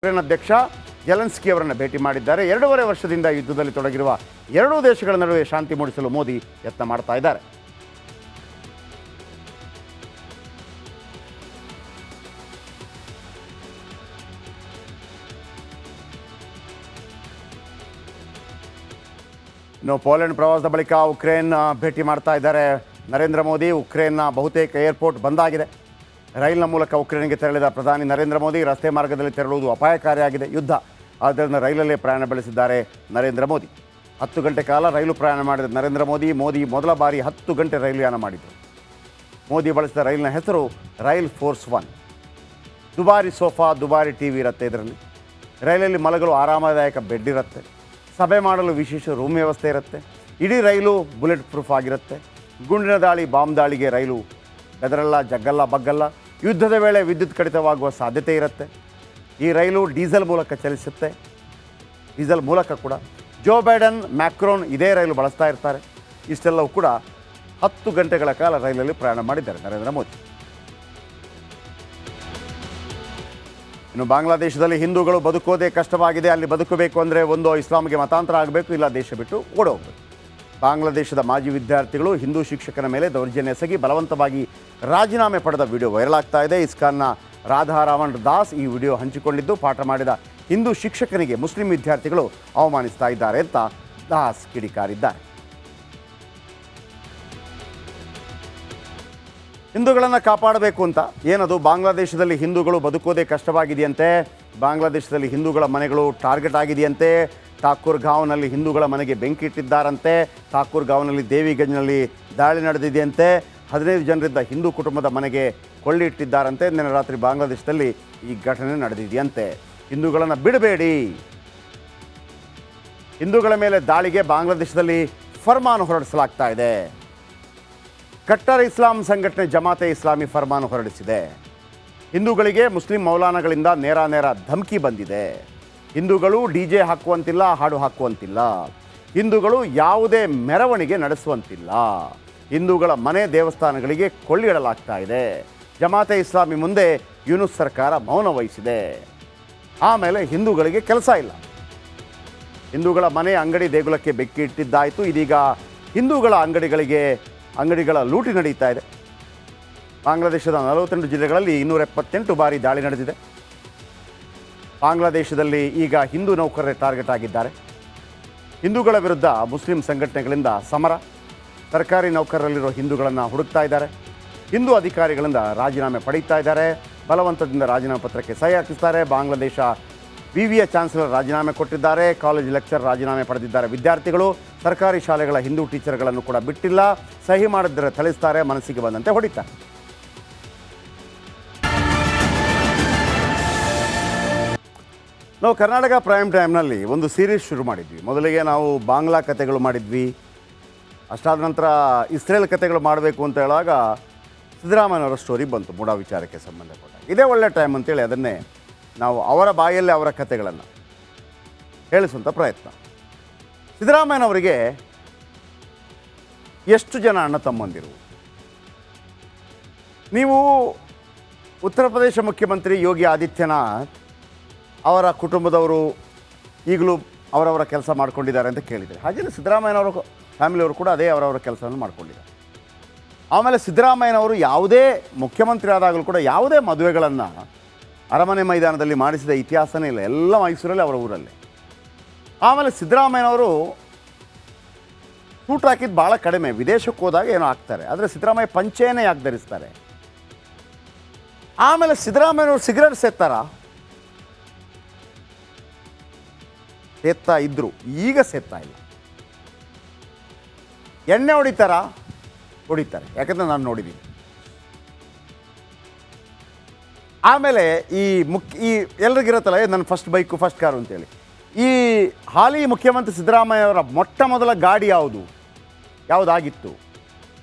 Ukraine ಅಧ್ಯಕ್ಷ Zelensky ಅವರನ್ನು ಭೇಟಿ ಮಾಡಿದ್ದಾರೆ. 2.5 ವರ್ಷದಿಂದ ಯುದ್ಧದಲ್ಲಿ ತೊಡಗಿರುವ ಎರಡೂ ದೇಶಗಳ ನಡುವೆ ಶಾಂತಿ ಮೂಡಿಸಲು ಮೋದಿ ಯತ್ನ ಮಾಡ್ತಾ ಇದ್ದಾರೆ. ಇನ್ನು ಪೋಲೆಂಡ್ ಪ್ರವಾಸದ ಬಳಿಕ ಉಕ್ರೇನ್ ಭೇಟಿ ಮಾಡ್ತಾ ಇದ್ದಾರೆ ನರೇಂದ್ರ ಮೋದಿ. ಉಕ್ರೇನ್ನ ಬಹುತೇಕ ಏರ್ಪೋರ್ಟ್ ಬಂದಾಗಿದೆ. ರೈಲಿನ ಮೂಲಕ ಉಕ್ರೇನ್ಗೆ ತೆರಳಿದ ಪ್ರಧಾನಿ ನರೇಂದ್ರ ಮೋದಿ ರಸ್ತೆ ಮಾರ್ಗದಲ್ಲಿ ತೆರಳುವುದು ಅಪಾಯಕಾರಿಯಾಗಿದೆ, ಯುದ್ಧ, ಆದ್ದರಿಂದ ರೈಲಲ್ಲೇ ಪ್ರಯಾಣ ಬೆಳೆಸಿದ್ದಾರೆ ನರೇಂದ್ರ ಮೋದಿ. 10 ಗಂಟೆ ಕಾಲ ರೈಲು ಪ್ರಯಾಣ ಮಾಡಿದ ನರೇಂದ್ರ ಮೋದಿ ಮೊದಲ ಬಾರಿ 10 ಗಂಟೆ ರೈಲು ಯಾನ ಮಾಡಿದರು. ಮೋದಿ ಬಳಸಿದ ರೈಲಿನ ಹೆಸರು ರೈಲ್ ಫೋರ್ಸ್ 1. ದುಬಾರಿ ಸೋಫಾ, ದುಬಾರಿ ಟಿ ವಿ ಇರುತ್ತೆ ಇದರಲ್ಲಿ. ರೈಲಲ್ಲಿ ಮಲಗಲು ಆರಾಮದಾಯಕ ಬೆಡ್ ಇರುತ್ತೆ. ಸಭೆ ಮಾಡಲು ವಿಶೇಷ ರೂಮ್ ವ್ಯವಸ್ಥೆ ಇರುತ್ತೆ. ಇಡೀ ರೈಲು ಬುಲೆಟ್ ಪ್ರೂಫ್ ಆಗಿರುತ್ತೆ. ಗುಂಡಿನ ದಾಳಿ, ಬಾಂಬ್ ದಾಳಿಗೆ ರೈಲು ಬೆದರಲ್ಲ, ಜಗ್ಗಲ್ಲ, ಬಗ್ಗಲ್ಲ. ಯುದ್ಧದ ವೇಳೆ ವಿದ್ಯುತ್ ಕಡಿತವಾಗುವ ಸಾಧ್ಯತೆ ಇರುತ್ತೆ. ಈ ರೈಲು ಡೀಸೆಲ್ ಮೂಲಕ ಚಲಿಸುತ್ತೆ. ಡೀಸೆಲ್ ಮೂಲಕ ಕೂಡ ಜೋ ಬೈಡನ್, ಮ್ಯಾಕ್ರೋನ್ ಇದೇ ರೈಲು ಬಳಸ್ತಾ ಇರ್ತಾರೆ. ಇಷ್ಟೆಲ್ಲವೂ ಕೂಡ 10 ಗಂಟೆಗಳ ಕಾಲ ರೈಲಲ್ಲಿ ಪ್ರಯಾಣ ಮಾಡಿದ್ದಾರೆ ನರೇಂದ್ರ ಮೋದಿ. ಇನ್ನು ಬಾಂಗ್ಲಾದೇಶದಲ್ಲಿ ಹಿಂದೂಗಳು ಬದುಕೋದೇ ಕಷ್ಟವಾಗಿದೆ. ಅಲ್ಲಿ ಬದುಕಬೇಕು ಅಂದರೆ ಒಂದು ಇಸ್ಲಾಂಗೆ ಮತಾಂತರ ಆಗಬೇಕು, ಇಲ್ಲ ದೇಶ ಬಿಟ್ಟು ಓಡೋಗಬೇಕು. ಬಾಂಗ್ಲಾದೇಶದ ಮಾಜಿ ವಿದ್ಯಾರ್ಥಿಗಳು ಹಿಂದೂ ಶಿಕ್ಷಕನ ಮೇಲೆ ದೌರ್ಜನ್ಯ ಎಸಗಿ ಬಲವಂತವಾಗಿ ರಾಜೀನಾಮೆ ಪಡೆದ ವಿಡಿಯೋ ವೈರಲ್ ಆಗ್ತಾ ಇದೆ. ಇಸ್ಕಾನ್ನ ರಾಧಾರಾಮನ್ ದಾಸ್ ಈ ವಿಡಿಯೋ ಹಂಚಿಕೊಂಡಿದ್ದು, ಪಾಠ ಮಾಡಿದ ಹಿಂದೂ ಶಿಕ್ಷಕನಿಗೆ ಮುಸ್ಲಿಂ ವಿದ್ಯಾರ್ಥಿಗಳು ಅವಮಾನಿಸ್ತಾ ಇದ್ದಾರೆ ಅಂತ ದಾಸ್ ಕಿಡಿಕಾರಿದ್ದಾರೆ. ಹಿಂದೂಗಳನ್ನು ಕಾಪಾಡಬೇಕು ಅಂತ ಏನದು, ಬಾಂಗ್ಲಾದೇಶದಲ್ಲಿ ಹಿಂದೂಗಳು ಬದುಕೋದೇ ಕಷ್ಟವಾಗಿದೆಯಂತೆ. ಬಾಂಗ್ಲಾದೇಶದಲ್ಲಿ ಹಿಂದೂಗಳ ಮನೆಗಳು ಟಾರ್ಗೆಟ್ ಆಗಿದೆಯಂತೆ. ಠಾಕೂರ್ ಗಾಂವ್ನಲ್ಲಿ ಹಿಂದೂಗಳ ಮನೆಗೆ ಬೆಂಕಿ ಇಟ್ಟಿದ್ದಾರಂತೆ. ಠಾಕೂರ್ ಗಾಂವ್ನಲ್ಲಿ ದೇವಿಗಂಜ್ನಲ್ಲಿ ದಾಳಿ ನಡೆದಿದೆಯಂತೆ. 15 ಜನರಿದ್ದ ಹಿಂದೂ ಕುಟುಂಬದ ಮನೆಗೆ ಕೊಳ್ಳಿ ಇಟ್ಟಿದ್ದಾರಂತೆ. ನಿನ್ನೆ ರಾತ್ರಿ ಬಾಂಗ್ಲಾದೇಶದಲ್ಲಿ ಈ ಘಟನೆ ನಡೆದಿದೆಯಂತೆ. ಹಿಂದೂಗಳನ್ನು ಬಿಡಬೇಡಿ, ಹಿಂದೂಗಳ ಮೇಲೆ ದಾಳಿಗೆ ಬಾಂಗ್ಲಾದೇಶದಲ್ಲಿ ಫರ್ಮಾನು ಹೊರಡಿಸಲಾಗ್ತಾ ಇದೆ. ಕಟ್ಟರ್ ಇಸ್ಲಾಂ ಸಂಘಟನೆ ಜಮಾತೆ ಇಸ್ಲಾಮಿ ಫರ್ಮಾನು ಹೊರಡಿಸಿದೆ. ಹಿಂದೂಗಳಿಗೆ ಮುಸ್ಲಿಂ ಮೌಲಾನಗಳಿಂದ ನೇರ ಧಮಕಿ ಬಂದಿದೆ. ಹಿಂದೂಗಳು DJ ಹಾಕುವಂತಿಲ್ಲ, ಹಾಡು ಹಾಕುವಂತಿಲ್ಲ. ಹಿಂದೂಗಳು ಯಾವುದೇ ಮೆರವಣಿಗೆ ನಡೆಸುವಂತಿಲ್ಲ. ಹಿಂದೂಗಳ ಮನೆ, ದೇವಸ್ಥಾನಗಳಿಗೆ ಕೊಳ್ಳಿ ಇಡಲಾಗ್ತಾ ಇದೆ. ಜಮಾತೆ ಇಸ್ಲಾಮಿ ಮುಂದೆ ಯೂನುಸ್ ಸರ್ಕಾರ ಮೌನ ವಹಿಸಿದೆ. ಆಮೇಲೆ ಹಿಂದೂಗಳಿಗೆ ಕೆಲಸ ಇಲ್ಲ. ಹಿಂದೂಗಳ ಮನೆ, ಅಂಗಡಿ, ದೇಗುಲಕ್ಕೆ ಬೆಂಕಿ ಇಟ್ಟಿದ್ದಾಯಿತು. ಇದೀಗ ಹಿಂದೂಗಳ ಅಂಗಡಿಗಳ ಲೂಟಿ ನಡೀತಾ ಇದೆ. ಬಾಂಗ್ಲಾದೇಶದ 42 ಜಿಲ್ಲೆಗಳಲ್ಲಿ 278 ಬಾರಿ ದಾಳಿ ನಡೆದಿದೆ. ಬಾಂಗ್ಲಾದೇಶದಲ್ಲಿ ಈಗ ಹಿಂದೂ ನೌಕರರೇ ಟಾರ್ಗೆಟ್ ಆಗಿದ್ದಾರೆ. ಹಿಂದೂಗಳ ವಿರುದ್ಧ ಮುಸ್ಲಿಂ ಸಂಘಟನೆಗಳಿಂದ ಸಮರ. ಸರ್ಕಾರಿ ನೌಕರರಲ್ಲಿರೋ ಹಿಂದೂಗಳನ್ನು ಹುಡುಕ್ತಾ ಇದ್ದಾರೆ. ಹಿಂದೂ ಅಧಿಕಾರಿಗಳಿಂದ ರಾಜೀನಾಮೆ ಪಡೀತಾ ಇದ್ದಾರೆ. ಬಲವಂತದಿಂದ ರಾಜೀನಾಮೆ ಪತ್ರಕ್ಕೆ ಸಹಿ ಹಾಕಿಸ್ತಾರೆ. ಬಾಂಗ್ಲಾದೇಶ ವಿವಿಯ ಚಾನ್ಸಲರ್ ರಾಜೀನಾಮೆ ಕೊಟ್ಟಿದ್ದಾರೆ. ಕಾಲೇಜ್ ಲೆಕ್ಚರ್ ರಾಜೀನಾಮೆ ಪಡೆದಿದ್ದಾರೆ. ವಿದ್ಯಾರ್ಥಿಗಳು ಸರ್ಕಾರಿ ಶಾಲೆಗಳ ಹಿಂದೂ ಟೀಚರ್ಗಳನ್ನು ಕೂಡ ಬಿಟ್ಟಿಲ್ಲ. ಸಹಿ ಮಾಡಿದ್ರೆ ಥಳಿಸ್ತಾರೆ, ಮನಸ್ಸಿಗೆ ಬಂದಂತೆ ಹೊಡಿತಾರೆ. ನಾವು ಕರ್ನಾಟಕ ಪ್ರೈಮ್ ಟೈಮ್ನಲ್ಲಿ ಒಂದು ಸೀರೀಸ್ ಶುರು ಮಾಡಿದ್ವಿ. ಮೊದಲಿಗೆ ನಾವು ಬಾಂಗ್ಲಾ ಕಥೆಗಳು ಮಾಡಿದ್ವಿ. ಅಷ್ಟಾದ ನಂತರ ಇಸ್ರೇಲ್ ಕಥೆಗಳು ಮಾಡಬೇಕು ಅಂತ ಹೇಳುವಾಗ ಸಿದ್ದರಾಮಯ್ಯನವರ ಸ್ಟೋರಿ ಬಂತು ಮೂಡ ವಿಚಾರಕ್ಕೆ ಸಂಬಂಧಪಟ್ಟ. ಇದೇ ಒಳ್ಳೆ ಟೈಮ್ ಅಂತೇಳಿ ಅದನ್ನೇ ನಾವು ಅವರ ಬಾಯಲ್ಲೇ ಅವರ ಕಥೆಗಳನ್ನು ಹೇಳಿಸುವಂಥ ಪ್ರಯತ್ನ. ಸಿದ್ದರಾಮಯ್ಯನವರಿಗೆ ಎಷ್ಟು ಜನ ಅಣ್ಣ ತಮ್ಮಂದಿರು? ನೀವು ಉತ್ತರ ಪ್ರದೇಶ ಮುಖ್ಯಮಂತ್ರಿ ಯೋಗಿ ಆದಿತ್ಯನಾಥ್ ಅವರ ಕುಟುಂಬದವರು ಈಗಲೂ ಅವರವರ ಕೆಲಸ ಮಾಡ್ಕೊಂಡಿದ್ದಾರೆ ಅಂತ ಕೇಳಿದರೆ, ಹಾಗೆಯೇ ಸಿದ್ದರಾಮಯ್ಯನವರು ಫ್ಯಾಮಿಲಿಯವರು ಕೂಡ ಅದೇ ಅವರವರ ಕೆಲಸವನ್ನು ಮಾಡ್ಕೊಂಡಿದ್ದಾರೆ. ಆಮೇಲೆ ಸಿದ್ದರಾಮಯ್ಯನವರು ಯಾವುದೇ ಮುಖ್ಯಮಂತ್ರಿ ಆದಾಗಲೂ ಕೂಡ ಯಾವುದೇ ಮದುವೆಗಳನ್ನು ಅರಮನೆ ಮೈದಾನದಲ್ಲಿ ಮಾಡಿಸಿದ ಇತಿಹಾಸನೇ ಇಲ್ಲ. ಎಲ್ಲ ಮೈಸೂರಲ್ಲಿ, ಅವರ ಊರಲ್ಲೇ. ಆಮೇಲೆ ಸಿದ್ದರಾಮಯ್ಯನವರು ಸೂಟ್ ಹಾಕಿದ್ದು ಭಾಳ ಕಡಿಮೆ. ವಿದೇಶಕ್ಕೆ ಹೋದಾಗ ಏನೋ ಹಾಕ್ತಾರೆ, ಆದರೆ ಸಿದ್ದರಾಮಯ್ಯ ಪಂಚೆಯೇ ಯಾಕೆ ಧರಿಸ್ತಾರೆ? ಆಮೇಲೆ ಸಿದ್ದರಾಮಯ್ಯನವರು ಸಿಗರೇಟ್ ಸೇತ್ತಾ ಇದ್ರು, ಈಗ ಸೇತ್ತಾ ಇಲ್ಲ. ಎಣ್ಣೆ ಹೊಡಿತಾರೆ, ಯಾಕಂದರೆ ನಾನು ನೋಡಿದ್ದೀನಿ. ಆಮೇಲೆ ಈ ಎಲ್ರಿಗಿರುತ್ತಲ್ಲ, ನನ್ನ ಫಸ್ಟ್ ಬೈಕು, ಫಸ್ಟ್ ಕಾರು ಅಂತೇಳಿ. ಈ ಹಾಲಿ ಮುಖ್ಯಮಂತ್ರಿ ಸಿದ್ದರಾಮಯ್ಯವರ ಮೊಟ್ಟ ಮೊದಲ ಗಾಡಿ ಯಾವುದಾಗಿತ್ತು?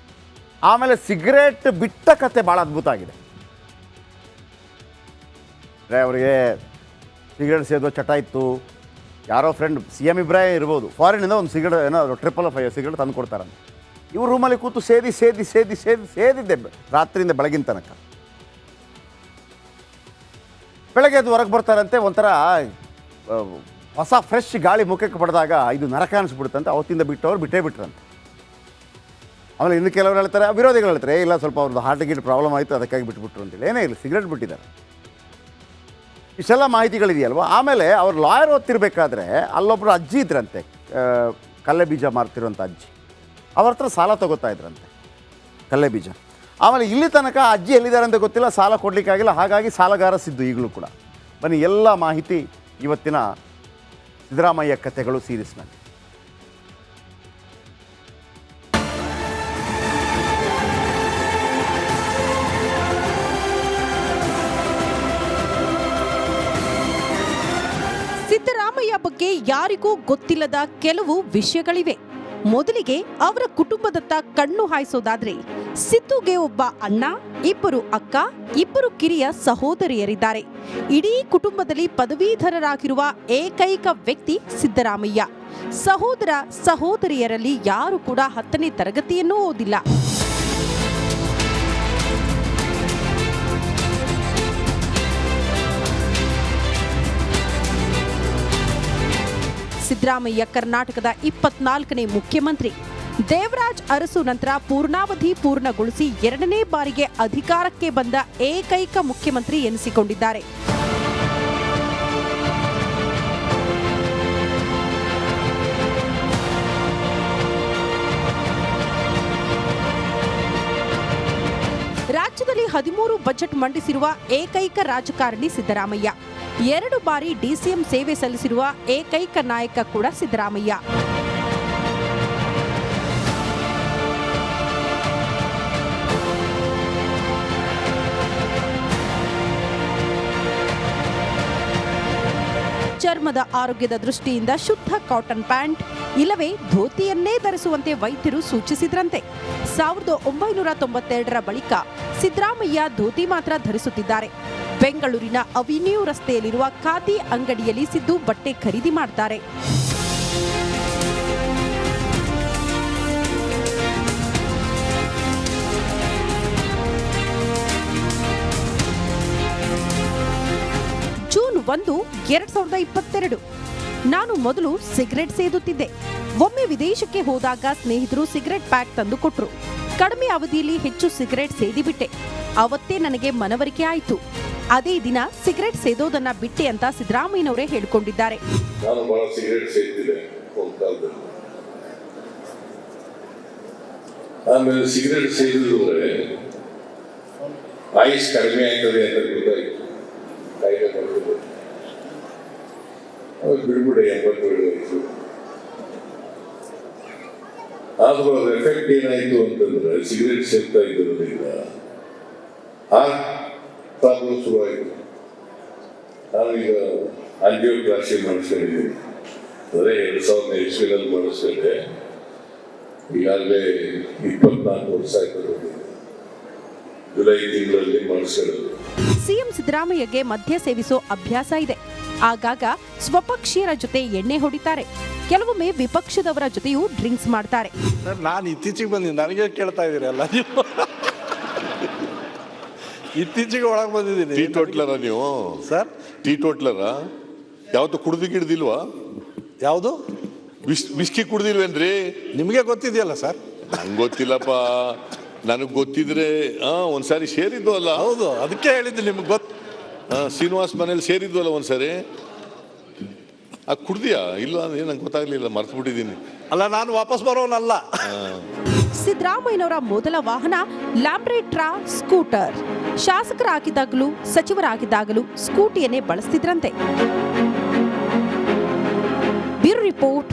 ಆಮೇಲೆ ಸಿಗರೇಟ್ ಬಿಟ್ಟ ಕತೆ ಭಾಳ ಅದ್ಭುತ ಆಗಿದೆ. ಅವರಿಗೆ ಸಿಗರೇಟ್ ಸೇದೋ ಚಟ ಇತ್ತು. ಯಾರೋ ಫ್ರೆಂಡ್ CM ಇಬ್ರಾಹಿಂ ಇರ್ಬೋದು, ಫಾರಿನಿಂದ ಒಂದು ಸಿಗರೇಟ್ ಏನೋ 555 ಸಿಗರೇಟ್ ತಂದು ಕೊಡ್ತಾರಂತೆ. ಇವರು ರೂಮಲ್ಲಿ ಕೂತು ಸೇದಿದ್ದೆ ರಾತ್ರಿಯಿಂದ ಬೆಳಗಿನ ತನಕ. ಬೆಳಗ್ಗೆ ಎದ್ದು ಹೊರಗೆ ಬರ್ತಾರಂತೆ, ಒಂಥರ ಹೊಸ ಫ್ರೆಶ್ ಗಾಳಿ ಮುಖಕ್ಕೆ ಪಡೆದಾಗ ಇದು ನರಕ ಅನಿಸ್ಬಿಡುತ್ತಂತೆ. ಅವತ್ತಿಂದ ಬಿಟ್ಟವ್ರು ಬಿಟ್ಟೇ ಬಿಟ್ರಂತೆ. ಆಮೇಲೆ ಇನ್ನು ಕೆಲವರು ಹೇಳ್ತಾರೆ, ವಿರೋಧಿಗಳು ಹೇಳ್ತಾರೆ, ಇಲ್ಲ ಸ್ವಲ್ಪ ಅವ್ರದ್ದು ಹಾರ್ಟ್ ಗೀಟ್ ಪ್ರಾಬ್ಲಮ್ ಆಯಿತು ಅದಕ್ಕಾಗಿ ಬಿಟ್ಬಿಟ್ರು ಅಂತೇಳಿ. ಏನೇ ಇಲ್ಲ, ಸಿಗರೇಟ್ ಬಿಟ್ಟಿದ್ದಾರೆ. ಇಷ್ಟೆಲ್ಲ ಮಾಹಿತಿಗಳಿದೆಯಲ್ವ. ಆಮೇಲೆ ಅವ್ರು ಲಾಯರ್ ಓದ್ತಿರ್ಬೇಕಾದ್ರೆ ಅಲ್ಲೊಬ್ಬರು ಅಜ್ಜಿ ಇದ್ರಂತೆ, ಕಲ್ಲೆ ಬೀಜ ಮಾರ್ತಿರೋಂಥ ಅಜ್ಜಿ. ಅವ್ರ ಹತ್ರ ಸಾಲ ತೊಗೋತಾ ಇದ್ರಂತೆ, ಕಲ್ಲೆ ಬೀಜ. ಆಮೇಲೆ ಇಲ್ಲಿ ತನಕ ಅಜ್ಜಿ ಎಲ್ಲಿದ್ದಾರೆ ಅಂತ ಗೊತ್ತಿಲ್ಲ, ಸಾಲ ಕೊಡಲಿಕ್ಕಾಗಿಲ್ಲ. ಹಾಗಾಗಿ ಸಾಲಗಾರ ಸಿದ್ದು ಈಗಲೂ ಕೂಡ. ಬನ್ನಿ, ಎಲ್ಲ ಮಾಹಿತಿ ಇವತ್ತಿನ ಸಿದ್ದರಾಮಯ್ಯ ಕಥೆಗಳು ಸೀರೀಸ್ನಲ್ಲಿ. ಸಿದ್ದರಾಮಯ್ಯ ಬಗ್ಗೆ ಯಾರಿಗೂ ಗೊತ್ತಿಲ್ಲದ ಕೆಲವು ವಿಷಯಗಳಿವೆ. ಮೊದಲಿಗೆ ಅವರ ಕುಟುಂಬದತ್ತ ಕಣ್ಣು ಹಾಯಿಸೋದಾದ್ರೆ, ಸಿದ್ದುಗೆ ಒಬ್ಬ ಅಣ್ಣ, ಇಬ್ಬರು ಅಕ್ಕ, ಇಬ್ಬರು ಕಿರಿಯ ಸಹೋದರಿಯರಿದ್ದಾರೆ. ಇಡೀ ಕುಟುಂಬದಲ್ಲಿ ಪದವೀಧರರಾಗಿರುವ ಏಕೈಕ ವ್ಯಕ್ತಿ ಸಿದ್ದರಾಮಯ್ಯ. ಸಹೋದರ ಸಹೋದರಿಯರಲ್ಲಿ ಯಾರು ಕೂಡ 10ನೇ ತರಗತಿಯನ್ನೂ ಓದಿಲ್ಲ. ಸಿದ್ದರಾಮಯ್ಯ ಕರ್ನಾಟಕದ 24ನೇ ಮುಖ್ಯಮಂತ್ರಿ. ದೇವರಾಜ್ ಅರಸು ನಂತರ ಪೂರ್ಣಾವಧಿ ಪೂರ್ಣಗೊಳಿಸಿ 2ನೇ ಬಾರಿಗೆ ಅಧಿಕಾರಕ್ಕೆ ಬಂದ ಏಕೈಕ ಮುಖ್ಯಮಂತ್ರಿ ಎನಿಸಿಕೊಂಡಿದ್ದಾರೆ. ರಾಜ್ಯದಲ್ಲಿ 13 ಬಜೆಟ್ ಮಂಡಿಸಿರುವ ಏಕೈಕ ರಾಜಕಾರಣಿ ಸಿದ್ದರಾಮಯ್ಯ. 2 ಬಾರಿ ಡಿಸಿಎಂ ಸೇವೆ ಸಲ್ಲಿಸಿರುವ ಏಕೈಕ ನಾಯಕ ಕೂಡ ಸಿದ್ದರಾಮಯ್ಯ. ಚರ್ಮದ ಆರೋಗ್ಯದ ದೃಷ್ಟಿಯಿಂದ ಶುದ್ಧ ಕಾಟನ್ ಪ್ಯಾಂಟ್ ಇಲ್ಲವೇ ಧೋತಿಯನ್ನೇ ಧರಿಸುವಂತೆ ವೈದ್ಯರು ಸೂಚಿಸಿದ್ರಂತೆ. 1992ರ ಬಳಿಕ ಸಿದ್ದರಾಮಯ್ಯ ಧೋತಿ ಮಾತ್ರ ಧರಿಸುತ್ತಿದ್ದಾರೆ. ಬೆಂಗಳೂರಿನ ಅವಿನ್ಯೂ ರಸ್ತೆಯಲ್ಲಿರುವ ಖಾದಿ ಅಂಗಡಿಯಲ್ಲಿ ಸಿದ್ದು ಬಟ್ಟೆ ಖರೀದಿ ಮಾಡ್ತಾರೆ. ಜೂನ್ 1, 2022. ನಾನು ಮೊದಲು ಸಿಗರೆಟ್ ಸೇದುತ್ತಿದ್ದೆ. ಒಮ್ಮೆ ವಿದೇಶಕ್ಕೆ ಹೋದಾಗ ಸ್ನೇಹಿತರು ಸಿಗರೆಟ್ ಪ್ಯಾಕ್ ತಂದು ಕೊಟ್ರು. ಕಡಿಮೆ ಅವಧಿಯಲ್ಲಿ ಹೆಚ್ಚು ಸಿಗರೆಟ್ ಸೇದಿಬಿಟ್ಟೆ. ಅವತ್ತೇ ನನಗೆ ಮನವರಿಕೆ ಆಯಿತು. ಅದೇ ದಿನ ಸಿಗರೆಟ್ ಸೇದೋದನ್ನ ಬಿಟ್ಟೆ ಅಂತ ಸಿದ್ದರಾಮಯ್ಯನವರೇ ಹೇಳಿಕೊಂಡಿದ್ದಾರೆ. ನಾನು ಬಹಳ ಸಿಗರೆಟ್ ಸೇದ್ತಿದ್ದೆ ಒಂದು ಕಾಲದಲ್ಲಿ. ಆಮೇಲೆ ಸಿಗರೆಟ್ ಸೇದಿದ್ರೆ ಆಯುಷ್ ಕಡಿಮೆ ಆಗ್ತದೆ ಅಂತ ಗೊತ್ತಾಯ್ತು. ಕಾಯಿಲೆ ಬರ್ತದೆ, ಅವಾಗ ಬಿಡ್ಬಿಡೆ 87 ವಯಸ್ಸು. ಆದ್ರೂ ಅದ್ರ ಎಫೆಕ್ಟ್ ಏನಾಯ್ತು ಅಂತಂದ್ರೆ ಸಿಗರೆಟ್ ಸೇರ್ತಾ ಇದ್ದಿರೋದ್ರಿಂದ ಹಾರ್ಟ್ ಪ್ರಾಬ್ಲಮ್ ಶುರುವಾಯಿತು. ನಾನೀಗ ಆಂಜಿಯೋಪ್ಲಾಸ್ಟಿ ಮಾಡಿಸ್ಕೊಂಡಿದ್ದೀನಿ. ಅದೇ 2000 ಇಸ್ವಿನಲ್ಲಿ ಮಾಡಿಸ್ಕೊಂಡೆ. ಈಗಾಗಲೇ 24 ವರ್ಷ ಆಯ್ತು. ಜುಲೈ ತಿಂಗಳಲ್ಲಿ ಮಾಡಿಸ್ಕೊಳ್ಳೋದು. ಸಿಎಂ ಸಿದ್ದರಾಮಯ್ಯಗೆ ಮದ್ಯ ಸೇವಿಸೋ ಅಭ್ಯಾಸ ಇದೆ. ಆಗಾಗ ಸ್ವಪಕ್ಷೀಯರ ಜೊತೆ ಎಣ್ಣೆ ಹೊಡಿತಾರೆ. ಕೆಲವೊಮ್ಮೆ ವಿಪಕ್ಷದವರ ಜೊತೆಯೂ ಡ್ರಿಂಕ್ಸ್ ಮಾಡ್ತಾರೆ. ಸರ್, ನಾನು ಇತ್ತೀಚೆಗೆ ಬಂದಿದ್ದೀನಿ, ನನಗೆ ಕೇಳ್ತಾ ಇದ್ದೀರಲ್ಲ ನೀವು. ಇತ್ತೀಚೆಗೆ ಒಳಗೆ ಬಂದಿದ್ದೀನಿ. ಟೀ ಟೋಟ್ಲರ ನೀವು? ಸರ್, ಟೀ ಟೋಟ್ಲರ? ಯಾವತ್ತು ಕುಡ್ದಿಲ್ವಾ? ಯಾವುದು? ವಿಸ್ಕಿ ಕುಡ್ದಿಲ್ವೇನ್ರಿ? ನಿಮಗೆ ಗೊತ್ತಿದೆಯಲ್ಲ ಸರ್. ನಂಗೆ ಗೊತ್ತಿಲ್ಲಪ್ಪ. ನನಗೆ ಗೊತ್ತಿದ್ರೆ ಒಂದ್ಸಾರಿ ಸೇರಿದ್ದು ಅಲ್ಲ. ಹೌದು, ಅದಕ್ಕೆ ಹೇಳಿದ್ದು ನಿಮ್ಗೆ ಗೊತ್ತು. ಶ್ರೀನಿವಾಸ್ ಮನೇಲಿ ಸೇರಿದ್ದು ಅಲ್ಲ ಒಂದ್ಸಾರಿ. ಕುಡ್ದಿಯಾ? ಇಲ್ಲ ನಂಗೆ ಗೊತ್ತಾಗ್ಲಿಲ್ಲ, ಮರ್ತು ಬಿಟ್ಟಿದ್ದೀನಿ. ಅಲ್ಲ, ನಾನು ವಾಪಸ್ ಬರೋನಲ್ಲ. ಸಿದ್ದರಾಮಯ್ಯನವರ ಮೊದಲ ವಾಹನ ಲ್ಯಾಂಬ್ರೆಟ್ರಾ ಸ್ಕೂಟರ್. ಶಾಸಕರಾಗಿದ್ದಾಗಲೂ ಸಚಿವರಾಗಿದ್ದಾಗಲೂ ಸ್ಕೂಟಿಯನ್ನೇ ಬಳಸ್ತಿದ್ರಂತೆ. Bureau report.